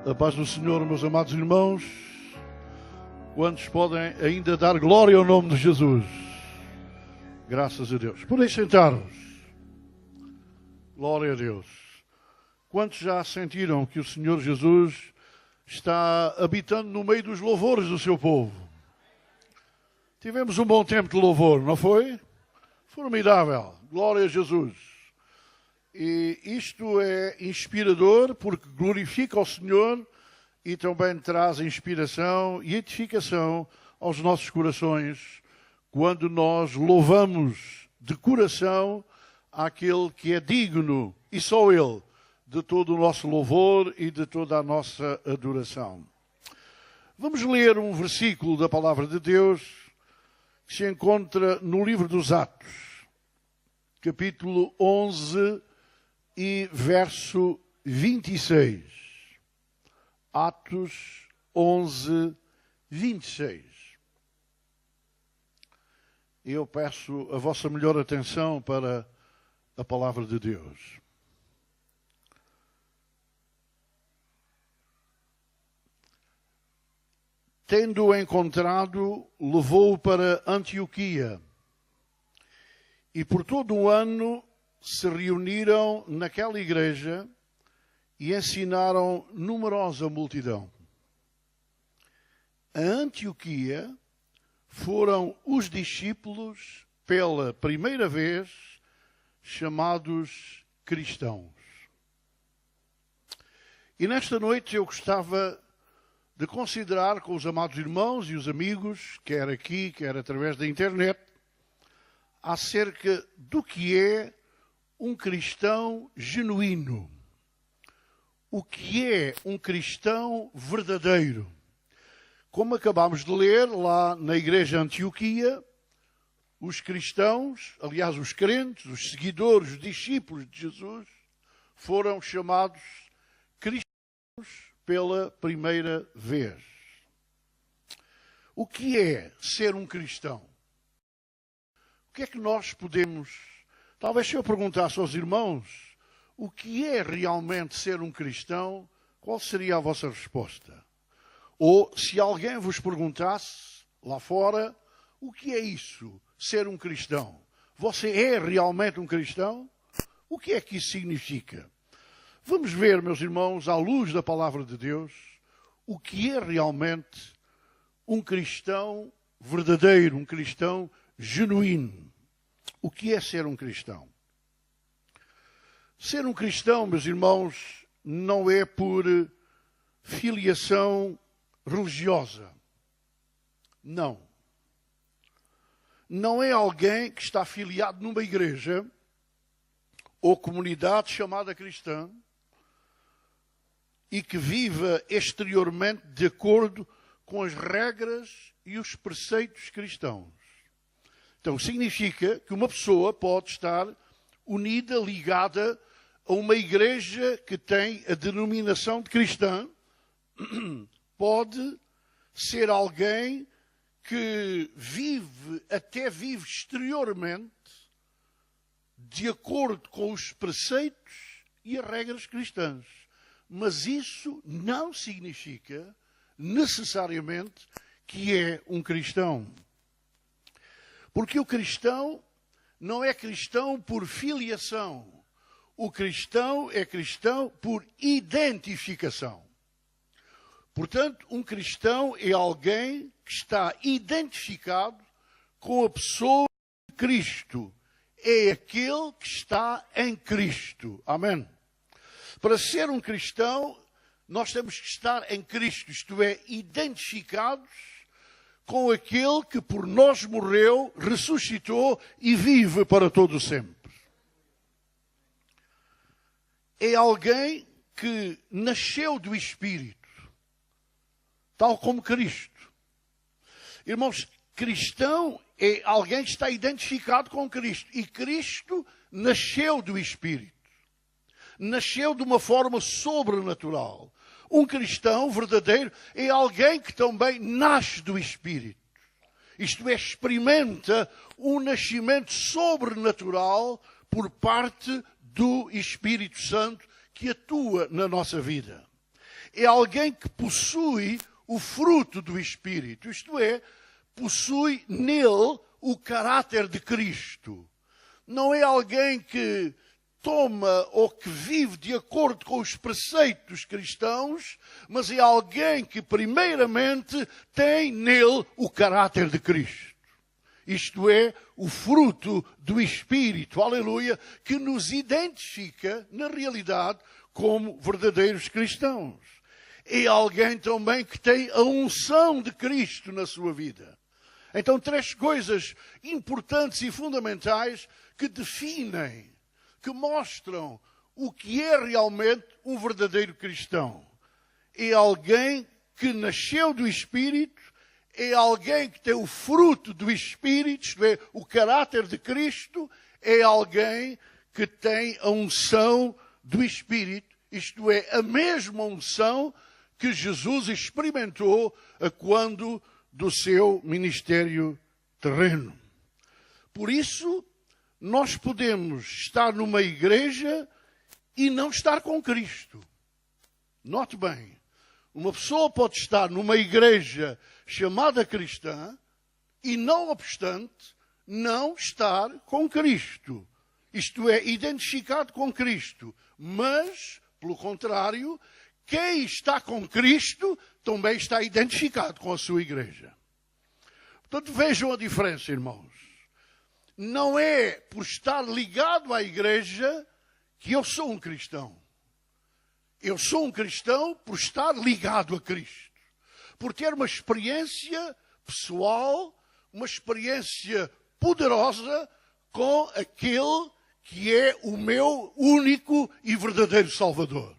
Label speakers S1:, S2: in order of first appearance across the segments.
S1: A paz do Senhor, meus amados irmãos. Quantos podem ainda dar glória ao nome de Jesus? Graças a Deus. Podem sentar-vos. Glória a Deus. Quantos já sentiram que o Senhor Jesus está habitando no meio dos louvores do seu povo? Tivemos um bom tempo de louvor, não foi? Formidável. Glória a Jesus. E isto é inspirador porque glorifica ao Senhor e também traz inspiração e edificação aos nossos corações quando nós louvamos de coração aquele que é digno, e só Ele, de todo o nosso louvor e de toda a nossa adoração. Vamos ler um versículo da Palavra de Deus que se encontra no livro dos Atos, capítulo 11 e verso 26. Atos 11, 26. Eu peço a vossa melhor atenção para a Palavra de Deus. Tendo-o encontrado, levou-o para Antioquia, e por todo um ano se reuniram naquela igreja e ensinaram numerosa multidão. A Antioquia foram os discípulos, pela primeira vez, chamados cristãos. E nesta noite eu gostava de considerar com os amados irmãos e os amigos, quer aqui, quer através da internet, acerca do que é um cristão genuíno. O que é um cristão verdadeiro? Como acabámos de ler lá na igreja Antioquia, os cristãos, aliás os crentes, os seguidores, os discípulos de Jesus, foram chamados cristãos pela primeira vez. O que é ser um cristão? O que é que nós podemos... Talvez se eu perguntasse aos irmãos o que é realmente ser um cristão, qual seria a vossa resposta? Ou se alguém vos perguntasse lá fora, o que é isso, ser um cristão? Você é realmente um cristão? O que é que isso significa? Vamos ver, meus irmãos, à luz da Palavra de Deus, o que é realmente um cristão verdadeiro, um cristão genuíno. O que é ser um cristão? Ser um cristão, meus irmãos, não é por filiação religiosa. Não. Não é alguém que está afiliado numa igreja ou comunidade chamada cristã e que viva exteriormente de acordo com as regras e os preceitos cristãos. Então, significa que uma pessoa pode estar unida, ligada a uma igreja que tem a denominação de cristã. Pode ser alguém que vive exteriormente de acordo com os preceitos e as regras cristãs. Mas isso não significa necessariamente que é um cristão. Porque o cristão não é cristão por filiação. O cristão é cristão por identificação. Portanto, um cristão é alguém que está identificado com a pessoa de Cristo. É aquele que está em Cristo. Amém? Para ser um cristão, nós temos que estar em Cristo. Isto é, identificados com aquele que por nós morreu, ressuscitou e vive para todo sempre. É alguém que nasceu do Espírito, tal como Cristo. Irmãos, cristão é alguém que está identificado com Cristo. E Cristo nasceu do Espírito. Nasceu de uma forma sobrenatural. Um cristão verdadeiro é alguém que também nasce do Espírito. Isto é, experimenta um nascimento sobrenatural por parte do Espírito Santo que atua na nossa vida. É alguém que possui o fruto do Espírito, isto é, possui nele o caráter de Cristo. Não é alguém que toma ou que vive de acordo com os preceitos cristãos, mas é alguém que primeiramente tem nele o caráter de Cristo. Isto é, o fruto do Espírito, aleluia, que nos identifica, na realidade, como verdadeiros cristãos. É alguém também que tem a unção de Cristo na sua vida. Então, 3 coisas importantes e fundamentais que definem, que mostram o que é realmente um verdadeiro cristão. É alguém que nasceu do Espírito, é alguém que tem o fruto do Espírito, isto é, o caráter de Cristo, é alguém que tem a unção do Espírito, isto é, a mesma unção que Jesus experimentou quando do seu ministério terreno. Por isso, nós podemos estar numa igreja e não estar com Cristo. Note bem, uma pessoa pode estar numa igreja chamada cristã e, não obstante, não estar com Cristo. Isto é, identificado com Cristo. Mas, pelo contrário, quem está com Cristo também está identificado com a sua igreja. Portanto, vejam a diferença, irmãos. Não é por estar ligado à igreja que eu sou um cristão. Eu sou um cristão por estar ligado a Cristo. Por ter uma experiência pessoal, uma experiência poderosa com aquele que é o meu único e verdadeiro Salvador.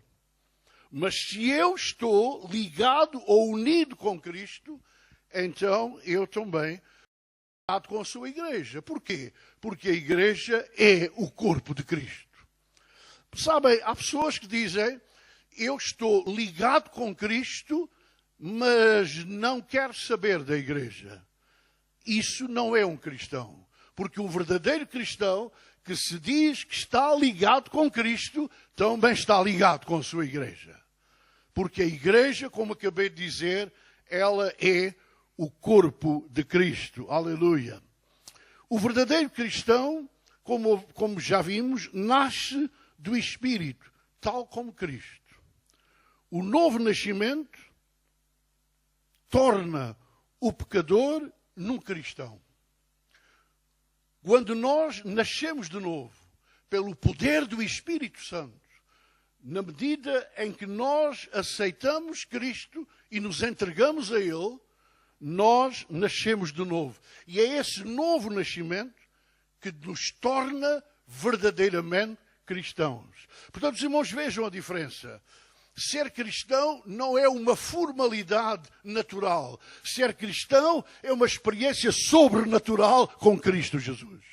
S1: Mas se eu estou ligado ou unido com Cristo, então eu também estou com a sua igreja. Porquê? Porque a igreja é o corpo de Cristo. Sabem, há pessoas que dizem, eu estou ligado com Cristo, mas não quero saber da igreja. Isso não é um cristão. Porque um verdadeiro cristão que se diz que está ligado com Cristo, também está ligado com a sua igreja. Porque a igreja, como acabei de dizer, ela é o corpo de Cristo. Aleluia. O verdadeiro cristão, como já vimos, nasce do Espírito, tal como Cristo. O novo nascimento torna o pecador num cristão. Quando nós nascemos de novo, pelo poder do Espírito Santo, na medida em que nós aceitamos Cristo e nos entregamos a Ele, nós nascemos de novo. E é esse novo nascimento que nos torna verdadeiramente cristãos. Portanto, os irmãos, vejam a diferença. Ser cristão não é uma formalidade natural. Ser cristão é uma experiência sobrenatural com Cristo Jesus.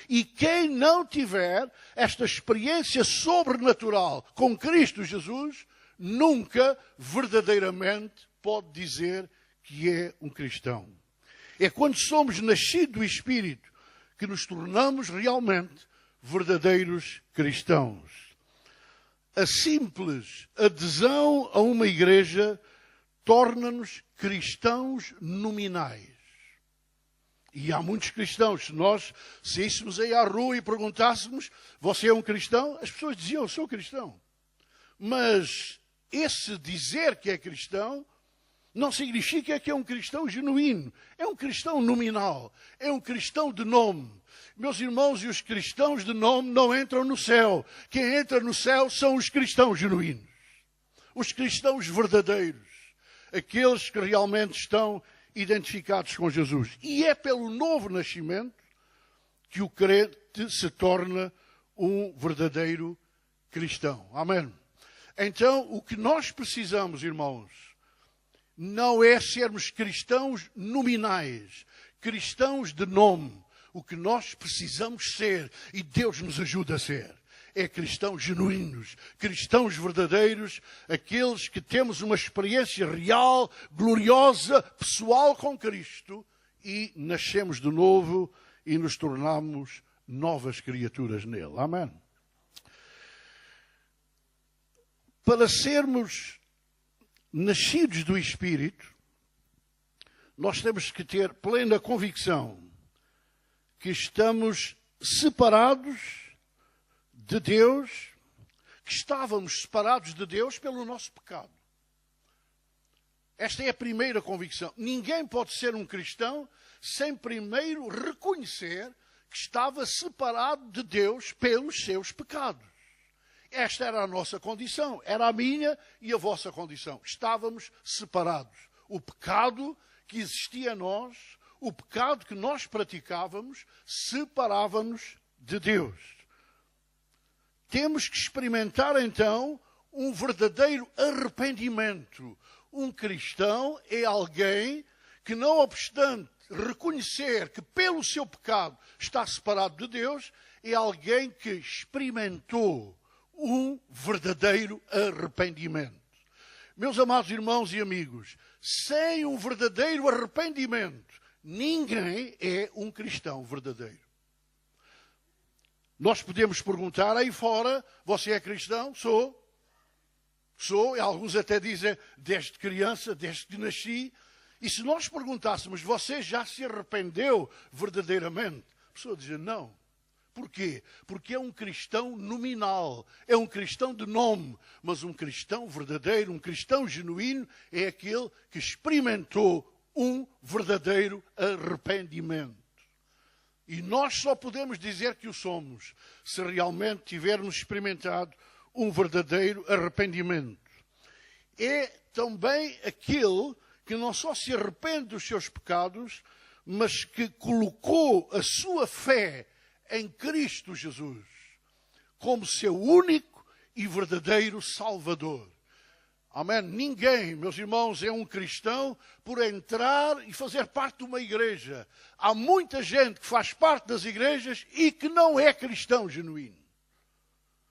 S1: E quem não tiver esta experiência sobrenatural com Cristo Jesus, nunca verdadeiramente pode dizer que é um cristão. É quando somos nascidos do Espírito que nos tornamos realmente verdadeiros cristãos. A simples adesão a uma igreja torna-nos cristãos nominais. E há muitos cristãos. Se nós saíssemos aí à rua e perguntássemos, você é um cristão? As pessoas diziam, eu sou cristão. Mas esse dizer que é cristão não significa que é um cristão genuíno. É um cristão nominal. É um cristão de nome. Meus irmãos, e os cristãos de nome não entram no céu. Quem entra no céu são os cristãos genuínos. Os cristãos verdadeiros. Aqueles que realmente estão identificados com Jesus. E é pelo novo nascimento que o crente se torna um verdadeiro cristão. Amém? Então, o que nós precisamos, irmãos, não é sermos cristãos nominais, cristãos de nome. O que nós precisamos ser, e Deus nos ajuda a ser, é cristãos genuínos, cristãos verdadeiros, aqueles que temos uma experiência real, gloriosa, pessoal com Cristo e nascemos de novo e nos tornamos novas criaturas nele. Amém? Para sermos nascidos do Espírito, nós temos que ter plena convicção que estamos separados de Deus, que estávamos separados de Deus pelo nosso pecado. Esta é a primeira convicção. Ninguém pode ser um cristão sem primeiro reconhecer que estava separado de Deus pelos seus pecados. Esta era a nossa condição, era a minha e a vossa condição. Estávamos separados. O pecado que existia em nós, o pecado que nós praticávamos, separava-nos de Deus. Temos que experimentar então um verdadeiro arrependimento. Um cristão é alguém que, não obstante reconhecer que pelo seu pecado está separado de Deus, é alguém que experimentou um verdadeiro arrependimento. Meus amados irmãos e amigos, sem um verdadeiro arrependimento, ninguém é um cristão verdadeiro. Nós podemos perguntar aí fora, você é cristão? Sou. E alguns até dizem, desde criança, desde que nasci. E se nós perguntássemos, você já se arrependeu verdadeiramente? A pessoa diz, não. Porquê? Porque é um cristão nominal, é um cristão de nome, mas um cristão verdadeiro, um cristão genuíno, é aquele que experimentou um verdadeiro arrependimento. E nós só podemos dizer que o somos, se realmente tivermos experimentado um verdadeiro arrependimento. É também aquele que não só se arrepende dos seus pecados, mas que colocou a sua fé em Cristo Jesus como seu único e verdadeiro Salvador. Amém? Ninguém, meus irmãos, é um cristão por entrar e fazer parte de uma igreja. Há muita gente que faz parte das igrejas e que não é cristão genuíno.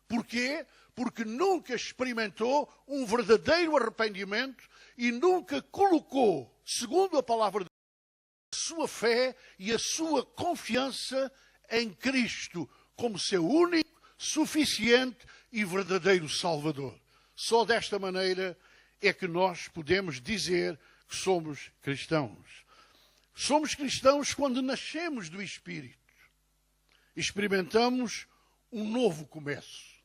S1: Porquê? Porque nunca experimentou um verdadeiro arrependimento e nunca colocou, segundo a palavra de Deus, a sua fé e a sua confiança em Cristo como seu único, suficiente e verdadeiro Salvador. Só desta maneira é que nós podemos dizer que somos cristãos. Somos cristãos quando nascemos do Espírito. Experimentamos um novo começo.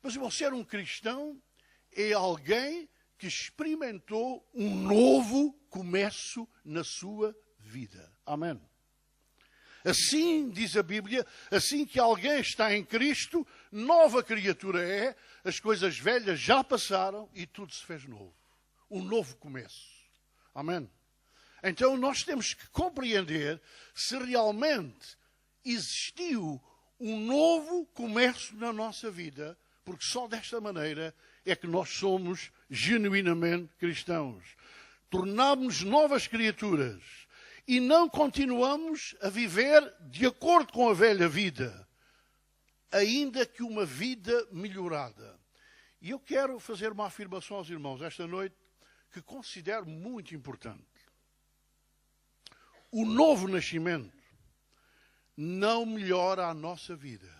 S1: Mas, irmão, ser um cristão é alguém que experimentou um novo começo na sua vida. Amém. Assim, diz a Bíblia, assim que alguém está em Cristo, nova criatura é, as coisas velhas já passaram e tudo se fez novo. Um novo começo. Amém? Então nós temos que compreender se realmente existiu um novo começo na nossa vida, porque só desta maneira é que nós somos genuinamente cristãos. Tornamos-nos novas criaturas. E não continuamos a viver de acordo com a velha vida, ainda que uma vida melhorada. E eu quero fazer uma afirmação aos irmãos esta noite que considero muito importante. O novo nascimento não melhora a nossa vida.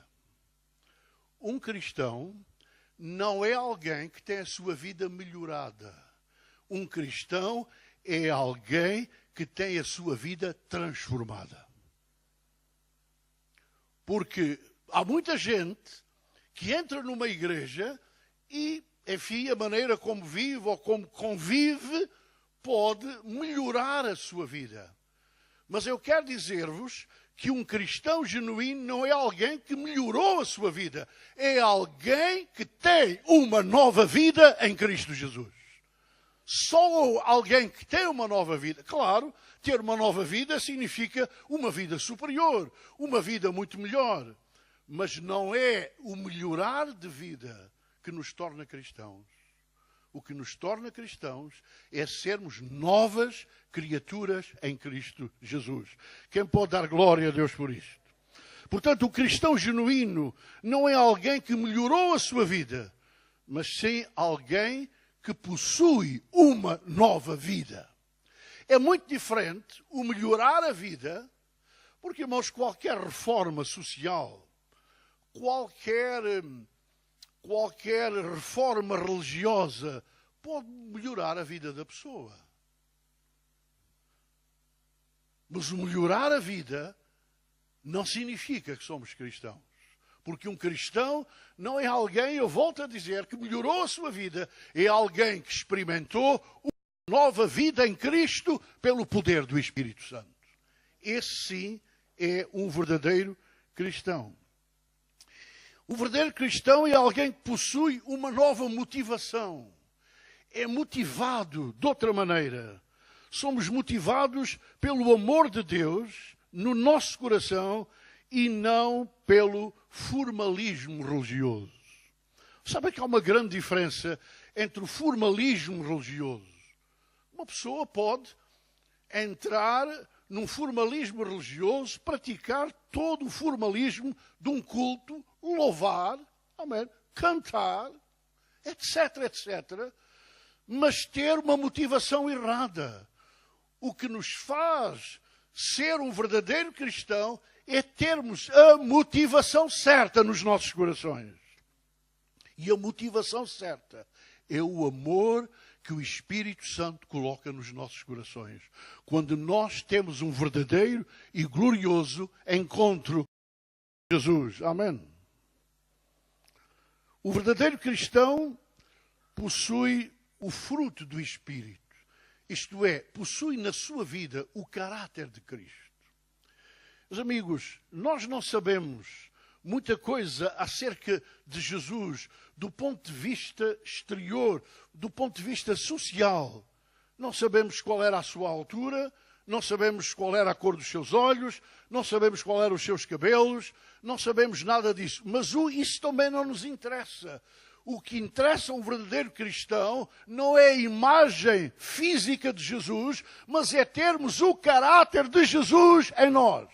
S1: Um cristão não é alguém que tem a sua vida melhorada. Um cristão é alguém que tem a sua vida transformada. Porque há muita gente que entra numa igreja e, enfim, a maneira como vive ou como convive pode melhorar a sua vida. Mas eu quero dizer-vos que um cristão genuíno não é alguém que melhorou a sua vida. É alguém que tem uma nova vida em Cristo Jesus. Só alguém que tem uma nova vida, claro, ter uma nova vida significa uma vida superior, uma vida muito melhor. Mas não é o melhorar de vida que nos torna cristãos. O que nos torna cristãos é sermos novas criaturas em Cristo Jesus. Quem pode dar glória a Deus por isto? Portanto, o cristão genuíno não é alguém que melhorou a sua vida, mas sim alguém que possui uma nova vida. É muito diferente o melhorar a vida, porque, irmãos, qualquer reforma social, qualquer reforma religiosa pode melhorar a vida da pessoa. Mas o melhorar a vida não significa que somos cristãos. Porque um cristão não é alguém, eu volto a dizer, que melhorou a sua vida. É alguém que experimentou uma nova vida em Cristo pelo poder do Espírito Santo. Esse sim é um verdadeiro cristão. O verdadeiro cristão é alguém que possui uma nova motivação. É motivado de outra maneira. Somos motivados pelo amor de Deus no nosso coração e não pelo formalismo religioso. Sabe que há uma grande diferença entre o formalismo religioso. Uma pessoa pode entrar num formalismo religioso, praticar todo o formalismo de um culto, louvar, amém, cantar, etc, etc, mas ter uma motivação errada. O que nos faz ser um verdadeiro cristão é termos a motivação certa nos nossos corações. E a motivação certa é o amor que o Espírito Santo coloca nos nossos corações. Quando nós temos um verdadeiro e glorioso encontro com Jesus. Amém. O verdadeiro cristão possui o fruto do Espírito. Isto é, possui na sua vida o caráter de Cristo. Meus amigos, nós não sabemos muita coisa acerca de Jesus do ponto de vista exterior, do ponto de vista social. Não sabemos qual era a sua altura, não sabemos qual era a cor dos seus olhos, não sabemos qual eram os seus cabelos, não sabemos nada disso. Mas isso também não nos interessa. O que interessa a um verdadeiro cristão não é a imagem física de Jesus, mas é termos o caráter de Jesus em nós.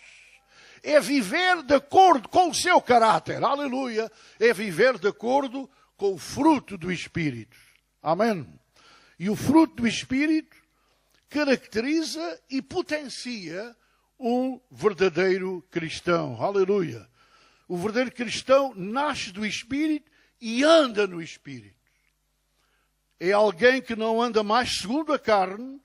S1: É viver de acordo com o seu caráter. Aleluia! É viver de acordo com o fruto do Espírito. Amém? E o fruto do Espírito caracteriza e potencia um verdadeiro cristão. Aleluia! O verdadeiro cristão nasce do Espírito e anda no Espírito. É alguém que não anda mais segundo a carne,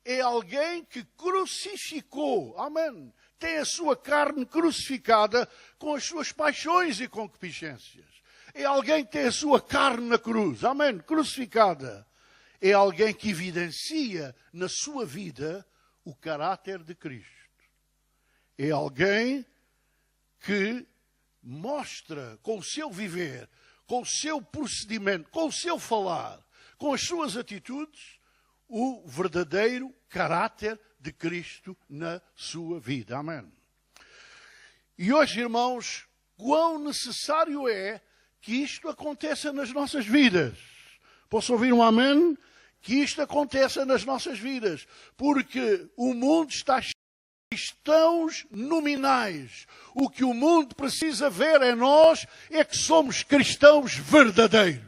S1: é alguém que crucificou. Amém? Tem a sua carne crucificada com as suas paixões e concupiscências. É alguém que tem a sua carne na cruz. Amém? Crucificada. É alguém que evidencia na sua vida o caráter de Cristo. É alguém que mostra com o seu viver, com o seu procedimento, com o seu falar, com as suas atitudes, o verdadeiro caráter de Cristo na sua vida. Amém. E hoje, irmãos, quão necessário é que isto aconteça nas nossas vidas. Posso ouvir um amém? Que isto aconteça nas nossas vidas. Porque o mundo está cheio de cristãos nominais. O que o mundo precisa ver em nós é que somos cristãos verdadeiros.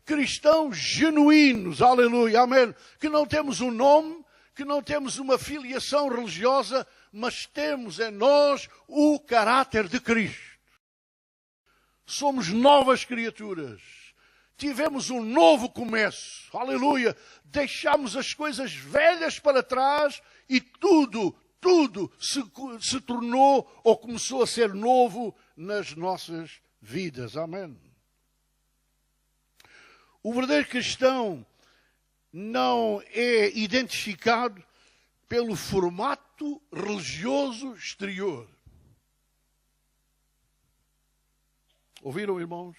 S1: Cristãos genuínos. Aleluia. Amém. Que não temos um nome, que não temos uma filiação religiosa, mas temos em nós o caráter de Cristo. Somos novas criaturas. Tivemos um novo começo. Aleluia. Deixamos as coisas velhas para trás e tudo se tornou ou começou a ser novo nas nossas vidas. Amém. O verdadeiro cristão não é identificado pelo formato religioso exterior. Ouviram, irmãos?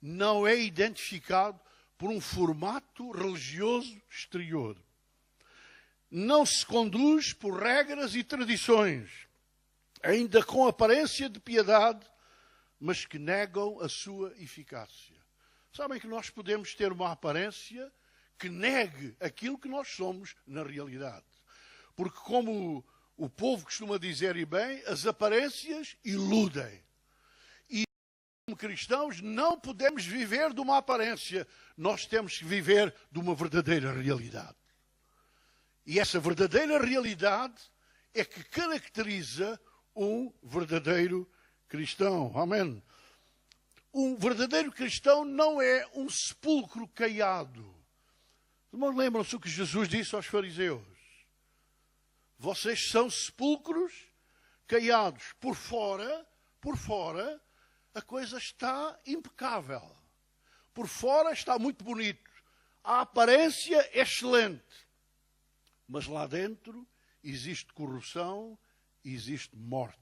S1: Não é identificado por um formato religioso exterior. Não se conduz por regras e tradições, ainda com aparência de piedade, mas que negam a sua eficácia. Sabem que nós podemos ter uma aparência que negue aquilo que nós somos na realidade. Porque, como o povo costuma dizer e bem, as aparências iludem. E como cristãos não podemos viver de uma aparência. Nós temos que viver de uma verdadeira realidade. E essa verdadeira realidade é que caracteriza um verdadeiro cristão. Amém? Um verdadeiro cristão não é um sepulcro caiado. Irmãos, lembram-se o que Jesus disse aos fariseus? Vocês são sepulcros caiados. Por fora, a coisa está impecável. Por fora está muito bonito. A aparência é excelente. Mas lá dentro existe corrupção, existe morte.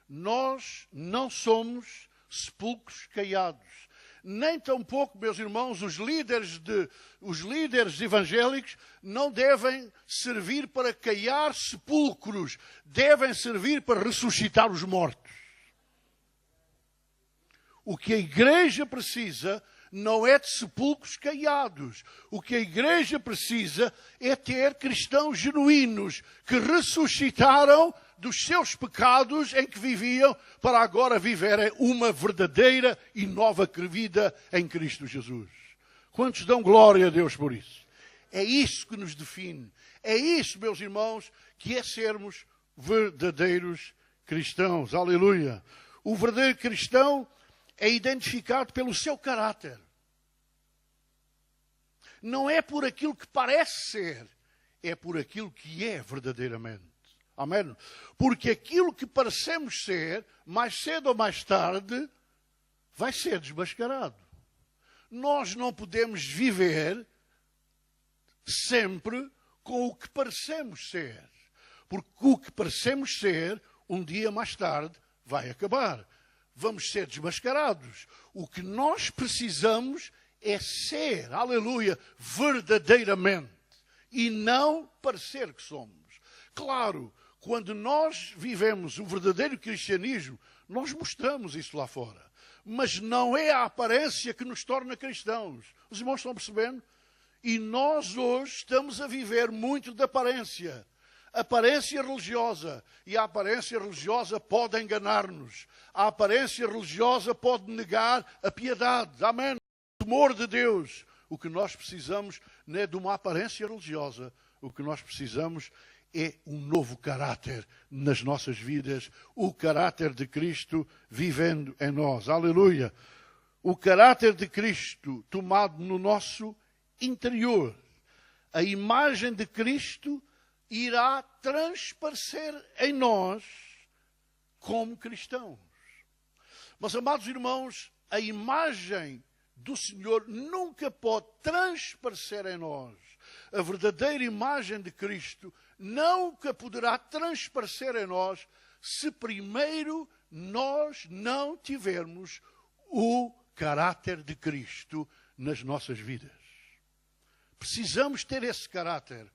S1: Nós não somos sepulcros caiados. Nem tampouco, meus irmãos, os líderes evangélicos não devem servir para caiar sepulcros. Devem servir para ressuscitar os mortos. O que a igreja precisa não é de sepulcros caiados. O que a igreja precisa é ter cristãos genuínos que ressuscitaram dos seus pecados em que viviam para agora viverem uma verdadeira e nova vida em Cristo Jesus. Quantos dão glória a Deus por isso? É isso que nos define. É isso, meus irmãos, que é sermos verdadeiros cristãos. Aleluia! O verdadeiro cristão é identificado pelo seu caráter. Não é por aquilo que parece ser, é por aquilo que é verdadeiramente. Amém? Porque aquilo que parecemos ser, mais cedo ou mais tarde, vai ser desmascarado. Nós não podemos viver sempre com o que parecemos ser. Porque o que parecemos ser, um dia mais tarde, vai acabar. Vamos ser desmascarados. O que nós precisamos é ser, aleluia, verdadeiramente. E não parecer que somos. Claro, quando nós vivemos o verdadeiro cristianismo, nós mostramos isso lá fora. Mas não é a aparência que nos torna cristãos. Os irmãos estão percebendo? E nós hoje estamos a viver muito de aparência. Aparência religiosa. E a aparência religiosa pode enganar-nos. A aparência religiosa pode negar a piedade. Amém? O temor de Deus. O que nós precisamos não é de uma aparência religiosa. O que nós precisamos é um novo caráter nas nossas vidas. O caráter de Cristo vivendo em nós. Aleluia! O caráter de Cristo tomado no nosso interior. A imagem de Cristo irá transparecer em nós como cristãos. Mas, amados irmãos, a imagem do Senhor nunca pode transparecer em nós. A verdadeira imagem de Cristo nunca poderá transparecer em nós se primeiro nós não tivermos o caráter de Cristo nas nossas vidas. Precisamos ter esse caráter.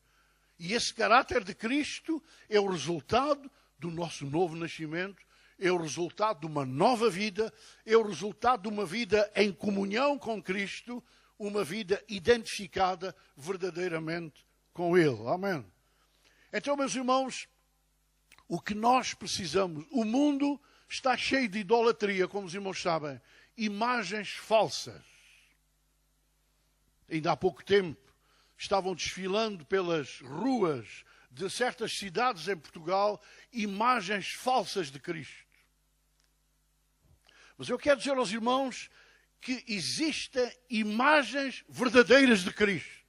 S1: E esse caráter de Cristo é o resultado do nosso novo nascimento, é o resultado de uma nova vida, é o resultado de uma vida em comunhão com Cristo, uma vida identificada verdadeiramente com Ele. Amém? Então, meus irmãos, o que nós precisamos, o mundo está cheio de idolatria, como os irmãos sabem, imagens falsas. Ainda há pouco tempo, estavam desfilando pelas ruas de certas cidades em Portugal imagens falsas de Cristo. Mas eu quero dizer aos irmãos que existem imagens verdadeiras de Cristo.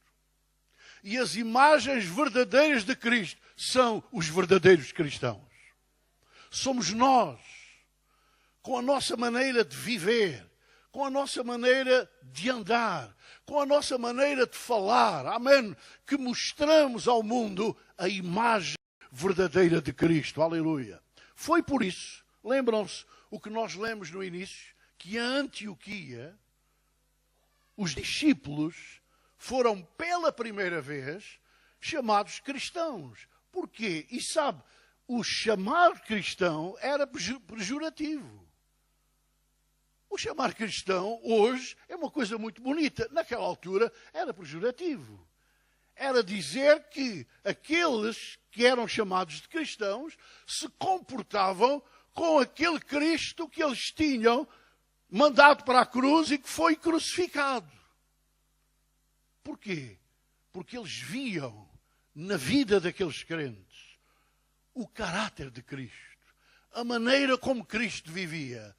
S1: E as imagens verdadeiras de Cristo são os verdadeiros cristãos. Somos nós, com a nossa maneira de viver, com a nossa maneira de andar, com a nossa maneira de falar, amém, que mostramos ao mundo a imagem verdadeira de Cristo, aleluia. Foi por isso, lembram-se o que nós lemos no início, que em Antioquia, os discípulos foram pela primeira vez chamados cristãos. Porquê? E sabe, o chamar cristão era pejorativo. O chamar cristão, hoje, é uma coisa muito bonita. Naquela altura, era pejorativo. Era dizer que aqueles que eram chamados de cristãos se comportavam com aquele Cristo que eles tinham mandado para a cruz e que foi crucificado. Porquê? Porque eles viam na vida daqueles crentes o caráter de Cristo, a maneira como Cristo vivia,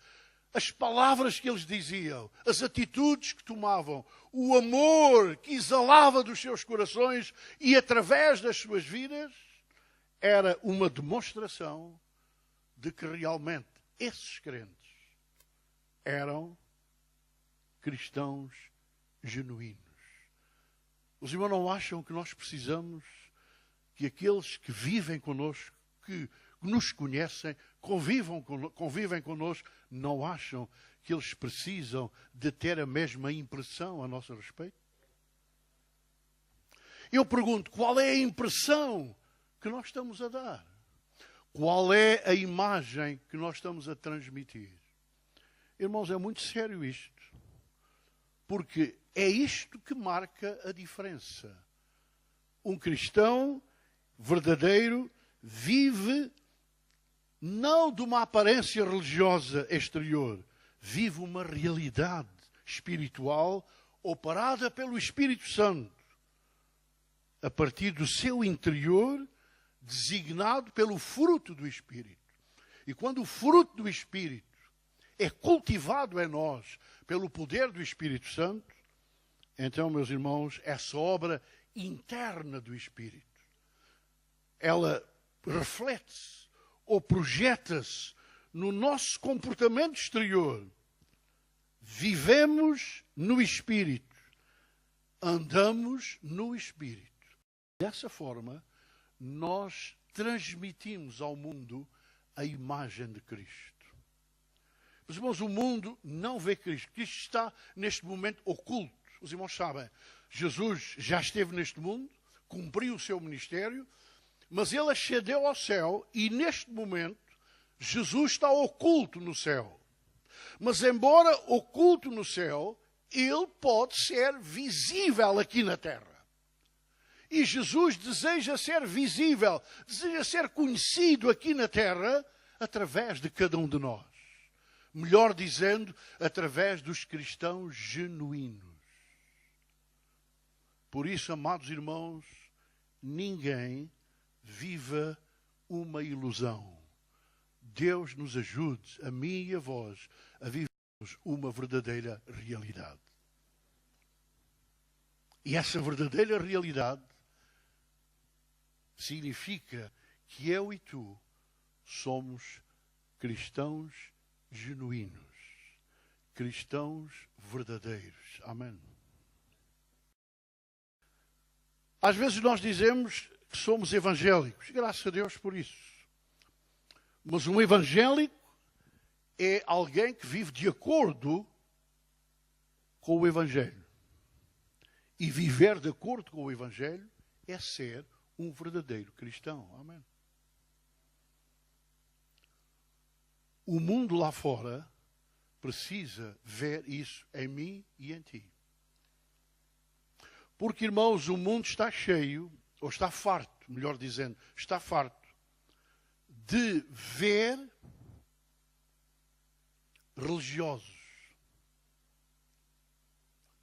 S1: as palavras que eles diziam, as atitudes que tomavam, o amor que exalava dos seus corações e através das suas vidas, era uma demonstração de que realmente esses crentes eram cristãos genuínos. Os irmãos não acham que nós precisamos que aqueles que vivem connosco, que nos conhecem, convivem connosco, não acham que eles precisam de ter a mesma impressão a nosso respeito? Eu pergunto, qual é a impressão que nós estamos a dar? Qual é a imagem que nós estamos a transmitir? Irmãos, é muito sério isto. Porque é isto que marca a diferença. Um cristão verdadeiro vive não de uma aparência religiosa exterior, vive uma realidade espiritual operada pelo Espírito Santo, a partir do seu interior, designado pelo fruto do Espírito. E quando o fruto do Espírito é cultivado em nós pelo poder do Espírito Santo, então, meus irmãos, essa obra interna do Espírito, ela reflete-se ou projeta-se no nosso comportamento exterior. Vivemos no Espírito, andamos no Espírito. Dessa forma, nós transmitimos ao mundo a imagem de Cristo. Os irmãos, o mundo não vê Cristo. Cristo está neste momento oculto. Os irmãos sabem, Jesus já esteve neste mundo, cumpriu o seu ministério, mas ele ascendeu ao céu e neste momento Jesus está oculto no céu. Mas embora oculto no céu, ele pode ser visível aqui na terra. E Jesus deseja ser visível, deseja ser conhecido aqui na terra através de cada um de nós. Melhor dizendo, através dos cristãos genuínos. Por isso, amados irmãos, ninguém viva uma ilusão. Deus nos ajude, a mim e a vós, a vivermos uma verdadeira realidade. E essa verdadeira realidade significa que eu e tu somos cristãos genuínos, cristãos verdadeiros. Amém. Às vezes nós dizemos que somos evangélicos, graças a Deus por isso. Mas um evangélico é alguém que vive de acordo com o Evangelho. E viver de acordo com o Evangelho é ser um verdadeiro cristão. Amém. O mundo lá fora precisa ver isso em mim e em ti. Porque, irmãos, o mundo está cheio, ou está farto, melhor dizendo, está farto de ver religiosos,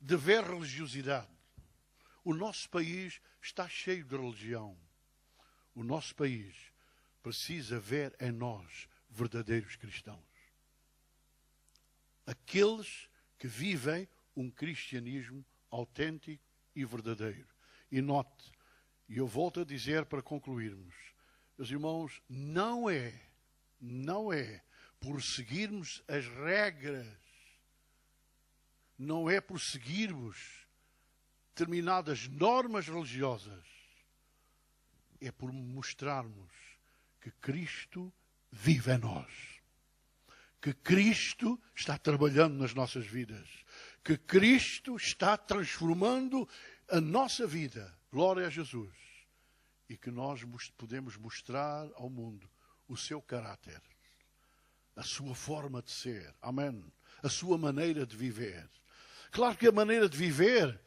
S1: de ver religiosidade. O nosso país está cheio de religião. O nosso país precisa ver em nós verdadeiros cristãos. Aqueles que vivem um cristianismo autêntico e verdadeiro. E note, e eu volto a dizer para concluirmos, meus irmãos, não é por seguirmos as regras, não é por seguirmos determinadas normas religiosas, é por mostrarmos que Cristo vive em nós. Que Cristo está trabalhando nas nossas vidas. Que Cristo está transformando a nossa vida. Glória a Jesus. E que nós podemos mostrar ao mundo o seu caráter. A sua forma de ser. Amém. A sua maneira de viver. Claro que a maneira de viver,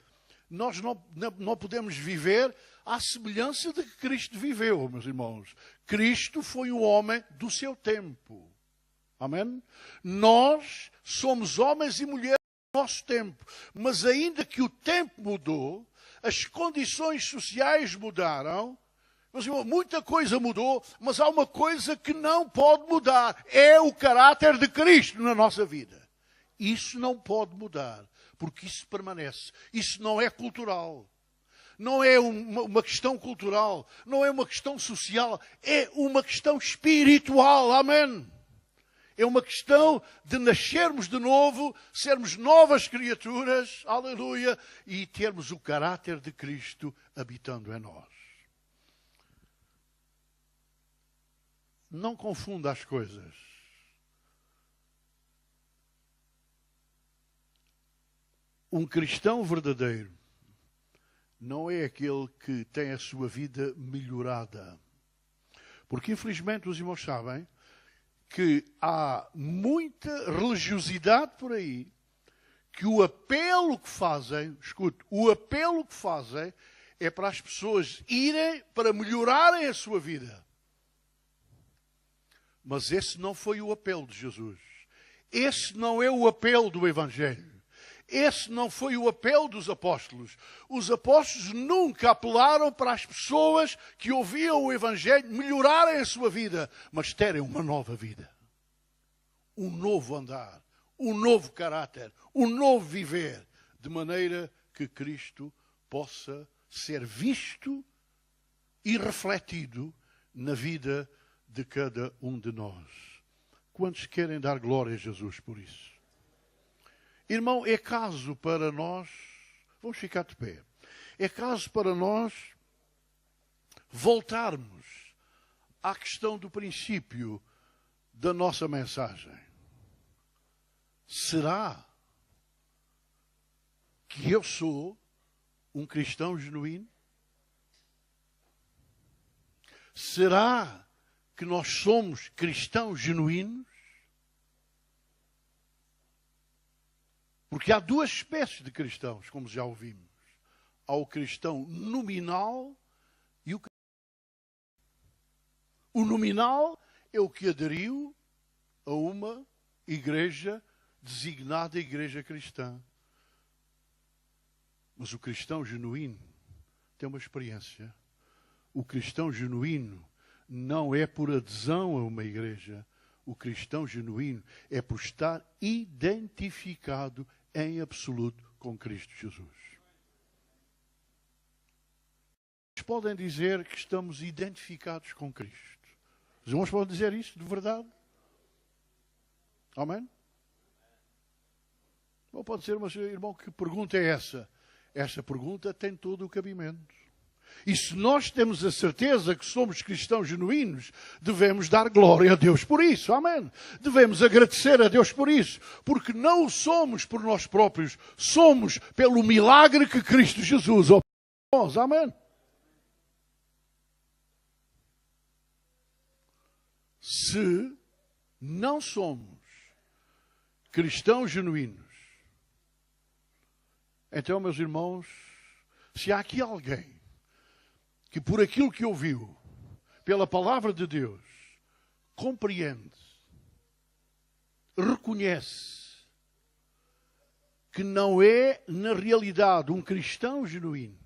S1: nós não podemos viver à semelhança de que Cristo viveu, meus irmãos. Cristo foi um homem do seu tempo. Amém? Nós somos homens e mulheres do nosso tempo. Mas ainda que o tempo mudou, as condições sociais mudaram, Mas muita coisa mudou, mas há uma coisa que não pode mudar. É o caráter de Cristo na nossa vida. Isso não pode mudar, porque isso permanece. Isso não é cultural. Não é uma questão cultural. Não é uma questão social. É uma questão espiritual. Amém? É uma questão de nascermos de novo, sermos novas criaturas, aleluia, e termos o caráter de Cristo habitando em nós. Não confunda as coisas. Um cristão verdadeiro não é aquele que tem a sua vida melhorada. Porque, infelizmente, os irmãos sabem que há muita religiosidade por aí, que o apelo que fazem, escute, o apelo que fazem é para as pessoas irem para melhorarem a sua vida. Mas esse não foi o apelo de Jesus. Esse não é o apelo do Evangelho. Esse não foi o apelo dos apóstolos. Os apóstolos nunca apelaram para as pessoas que ouviam o Evangelho melhorarem a sua vida, mas terem uma nova vida. Um novo andar, um novo caráter, um novo viver, de maneira que Cristo possa ser visto e refletido na vida de cada um de nós. Quantos querem dar glória a Jesus por isso? Irmão, é caso para nós, vamos ficar de pé, é caso para nós voltarmos à questão do princípio da nossa mensagem. Será que eu sou um cristão genuíno? Será que nós somos cristãos genuínos? Porque há duas espécies de cristãos, como já ouvimos. Há o cristão nominal e o cristão. O nominal é o que aderiu a uma igreja designada igreja cristã. Mas o cristão genuíno tem uma experiência. O cristão genuíno não é por adesão a uma igreja. O cristão genuíno é por estar identificado em absoluto com Cristo Jesus. Vocês podem dizer que estamos identificados com Cristo. Os irmãos podem dizer isso de verdade? Amém? Ou pode ser, mas irmão, que pergunta é essa? Esta pergunta tem todo o cabimento. E se nós temos a certeza que somos cristãos genuínos, devemos dar glória a Deus por isso. Amém. Devemos agradecer a Deus por isso. Porque não o somos por nós próprios. Somos pelo milagre que Cristo Jesus operou por nós. Amém. Se não somos cristãos genuínos, então, meus irmãos, se há aqui alguém que por aquilo que ouviu, pela palavra de Deus, compreende, reconhece que não é, na realidade, um cristão genuíno,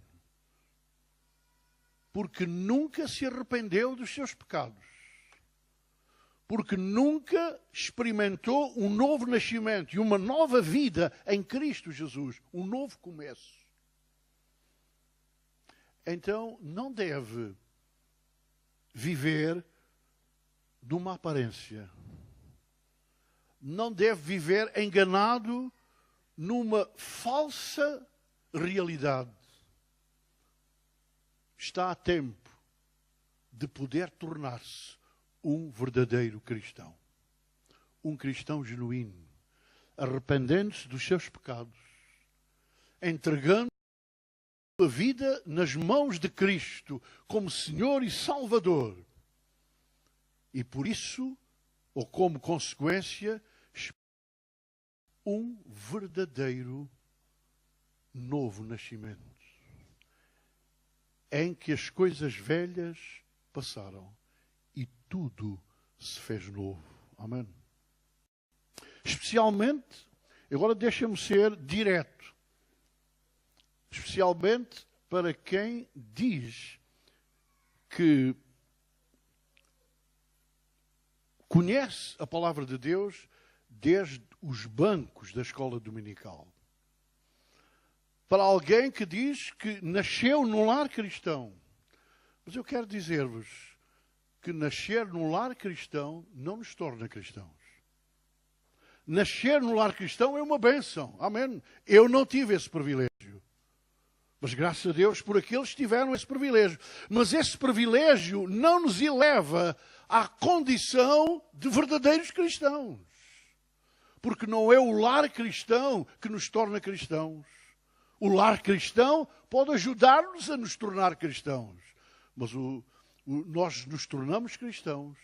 S1: porque nunca se arrependeu dos seus pecados, porque nunca experimentou um novo nascimento e uma nova vida em Cristo Jesus, um novo começo, então não deve viver de uma aparência. Não deve viver enganado numa falsa realidade. Está a tempo de poder tornar-se um verdadeiro cristão. Um cristão genuíno, arrependendo-se dos seus pecados, entregando a vida nas mãos de Cristo como Senhor e Salvador. E por isso, ou como consequência, um verdadeiro novo nascimento, em que as coisas velhas passaram e tudo se fez novo. Amém? Especialmente, agora deixa-me ser direto, especialmente para quem diz que conhece a palavra de Deus desde os bancos da escola dominical. Para alguém que diz que nasceu num lar cristão. Mas eu quero dizer-vos que nascer num lar cristão não nos torna cristãos. Nascer num lar cristão é uma bênção. Amém. Eu não tive esse privilégio. Mas graças a Deus por aqueles que tiveram esse privilégio. Mas esse privilégio não nos eleva à condição de verdadeiros cristãos. Porque não é o lar cristão que nos torna cristãos. O lar cristão pode ajudar-nos a nos tornar cristãos. Mas nós nos tornamos cristãos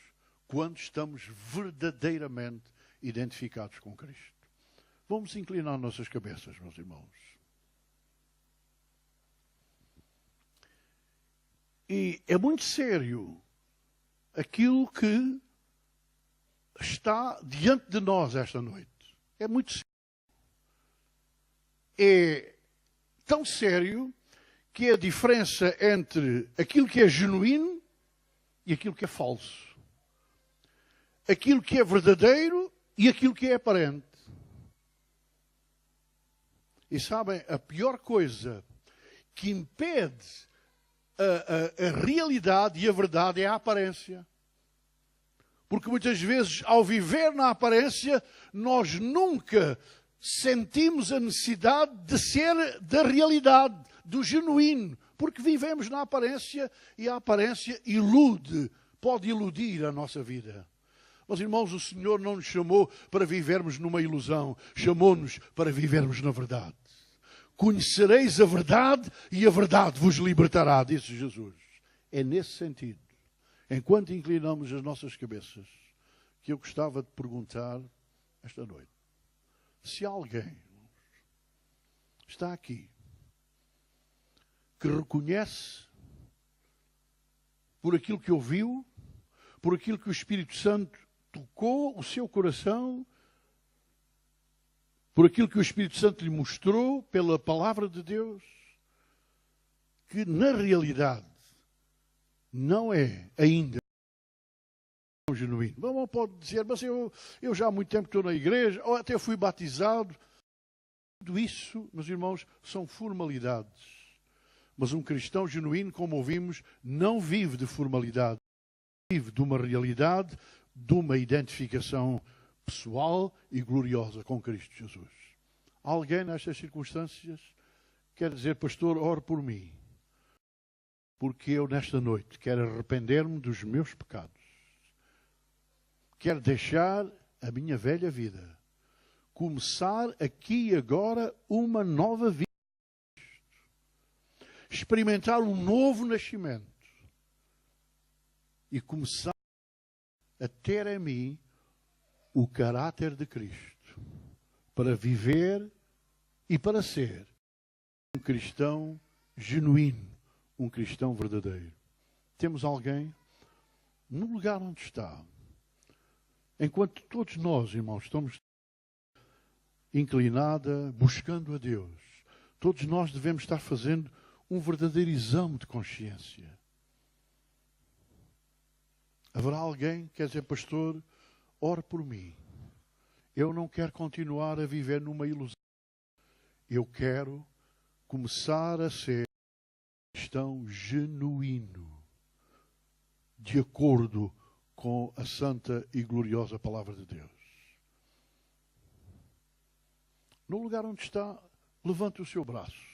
S1: quando estamos verdadeiramente identificados com Cristo. Vamos inclinar nossas cabeças, meus irmãos. E é muito sério aquilo que está diante de nós esta noite. É muito sério. É tão sério que é a diferença entre aquilo que é genuíno e aquilo que é falso. Aquilo que é verdadeiro e aquilo que é aparente. E sabem, a pior coisa que impede a realidade e a verdade é a aparência. Porque muitas vezes, ao viver na aparência, nós nunca sentimos a necessidade de ser da realidade, do genuíno. Porque vivemos na aparência e a aparência ilude, pode iludir a nossa vida. Mas, irmãos, o Senhor não nos chamou para vivermos numa ilusão, chamou-nos para vivermos na verdade. Conhecereis a verdade e a verdade vos libertará, disse Jesus. É nesse sentido, enquanto inclinamos as nossas cabeças, que eu gostava de perguntar esta noite. Se alguém está aqui que reconhece por aquilo que ouviu, por aquilo que o Espírito Santo tocou o seu coração, por aquilo que o Espírito Santo lhe mostrou pela palavra de Deus, que na realidade não é ainda genuíno. Não pode dizer, mas eu já há muito tempo estou na igreja, ou até fui batizado. Tudo isso, meus irmãos, são formalidades. Mas um cristão genuíno, como ouvimos, não vive de formalidade. Vive de uma realidade, de uma identificação pessoal e gloriosa com Cristo Jesus. Alguém nestas circunstâncias quer dizer, pastor, ore por mim. Porque eu nesta noite quero arrepender-me dos meus pecados. Quero deixar a minha velha vida. Começar aqui e agora uma nova vida. Experimentar um novo nascimento. E começar a ter em mim o caráter de Cristo. Para viver e para ser um cristão genuíno. Um cristão verdadeiro. Temos alguém no lugar onde está. Enquanto todos nós, irmãos, estamos inclinada, buscando a Deus, todos nós devemos estar fazendo um verdadeiro exame de consciência. Haverá alguém que quer dizer, pastor, ore por mim. Eu não quero continuar a viver numa ilusão. Eu quero começar a ser cristão genuíno, de acordo com a santa e gloriosa palavra de Deus. No lugar onde está, levante o seu braço.